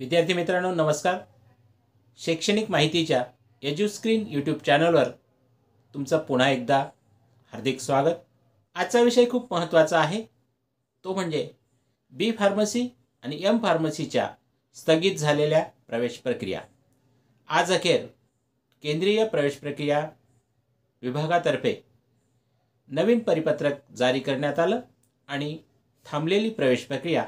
विद्यार्थी मित्रांनो नमस्कार. शैक्षणिक माहितीच्या एज्युस्क्रीन यूट्यूब चॅनलवर तुमचं पुन्हा एकदा हार्दिक स्वागत. आजचा विषय खूप महत्त्वाचा आहे. तो म्हणजे बी फार्मसी आणि एम फार्मसीच्या स्थगित झालेल्या प्रवेश प्रक्रिया. आज अखेर केंद्रीय प्रवेश प्रक्रिया विभागातर्फे नवीन परिपत्रक जारी करण्यात आलं आणि थांबलेली प्रवेश प्रक्रिया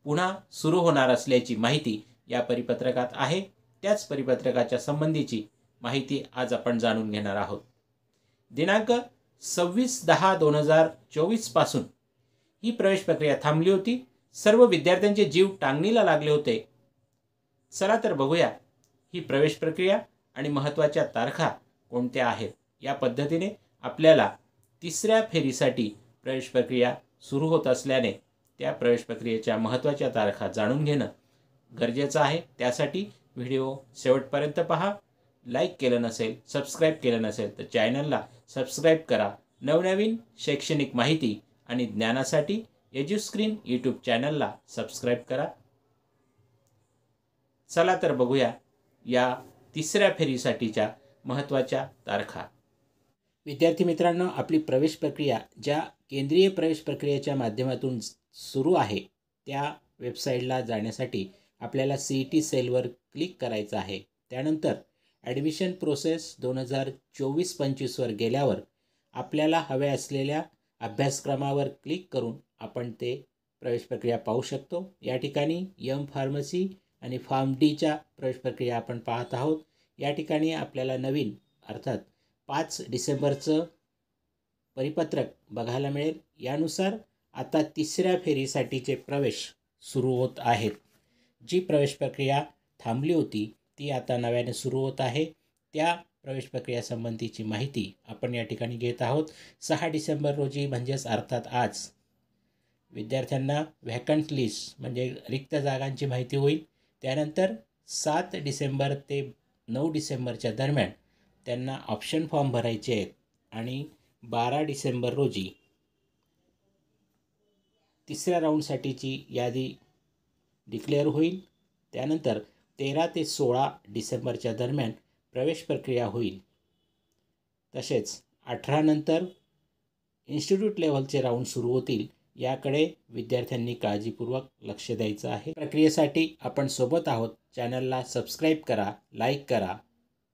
पुन्हा सुरू होणार असल्याची माहिती या परिपत्रकात आहे. त्याच परिपत्रकाच्या संबंधीची माहिती आज आपण जाणून घेणार आहोत. दिनांक 26/10/2024 पासून ही प्रवेश प्रक्रिया थांबली होती. सर्व विद्यार्थ्यांचे जीव टांगणीला लागले होते. चला तर बघूया ही प्रवेश प्रक्रिया आणि महत्त्वाच्या तारखा कोणत्या आहेत. या पद्धतीने आपल्याला तिसऱ्या फेरीसाठी प्रवेश प्रक्रिया सुरू होत असल्याने त्या प्रवेश प्रक्रियेच्या महत्त्वाच्या तारखा जाणून घेणं गरजेचं आहे. त्यासाठी व्हिडिओ शेवटपर्यंत पहा. लाईक केलं नसेल, सबस्क्राईब केलं नसेल तर चॅनलला सबस्क्राईब करा. नवनवीन शैक्षणिक माहिती आणि ज्ञानासाठी एज्युस्क्रीन यूट्यूब चॅनलला सबस्क्राईब करा. चला तर बघूया या तिसऱ्या फेरीसाठीच्या महत्त्वाच्या तारखा. विद्यार्थी मित्रांनो, आपली प्रवेश प्रक्रिया ज्या केंद्रीय प्रवेश प्रक्रियेच्या माध्यमातून सुरू आहे त्या वेबसाईटला जाण्यासाठी आपल्याला CET सेलवर क्लिक करायचं आहे. त्यानंतर ॲडमिशन प्रोसेस 2024-25 वर गेल्यावर आपल्याला हव्या असलेल्या अभ्यासक्रमावर क्लिक करून आपण ते प्रवेश प्रक्रिया पाहू शकतो. या ठिकाणी एम फार्मसी आणि फार्म डीच्या प्रवेश प्रक्रिया आपण पाहत आहोत. या ठिकाणी आपल्याला नवीन अर्थात 5 डिसेंबरचं परिपत्रक बघायला मिळेल. यानुसार आता तिसऱ्या फेरीसाठीचे प्रवेश सुरू होत आहेत. जी प्रवेश प्रक्रिया थांबली होती ती आता नव्याने सुरू होत आहे. त्या प्रवेश प्रक्रियासंबंधीची माहिती आपण या ठिकाणी घेत आहोत. 6 डिसेंबर रोजी म्हणजेच अर्थात आज विद्यार्थ्यांना व्हॅकंट लिस्ट म्हणजे रिक्त जागांची माहिती होईल. त्यानंतर 7 डिसेंबर ते 9 डिसेंबरच्या दरम्यान त्यांना ऑप्शन फॉर्म भरायचे आहेत आणि 12 डिसेंबर रोजी तिसऱ्या राऊंडसाठीची यादी डिक्लेअर होईल. त्यानंतर 13 ते 16 डिसेंबरच्या दरम्यान प्रवेश प्रक्रिया होईल. तसेच 18 नंतर इन्स्टिट्यूट लेव्हलचे राऊंड सुरू होतील. याकडे विद्यार्थ्यांनी काळजीपूर्वक लक्ष द्यायचं आहे. प्रक्रियेसाठी आपण सोबत आहोत. चॅनलला सबस्क्राईब करा, लाईक करा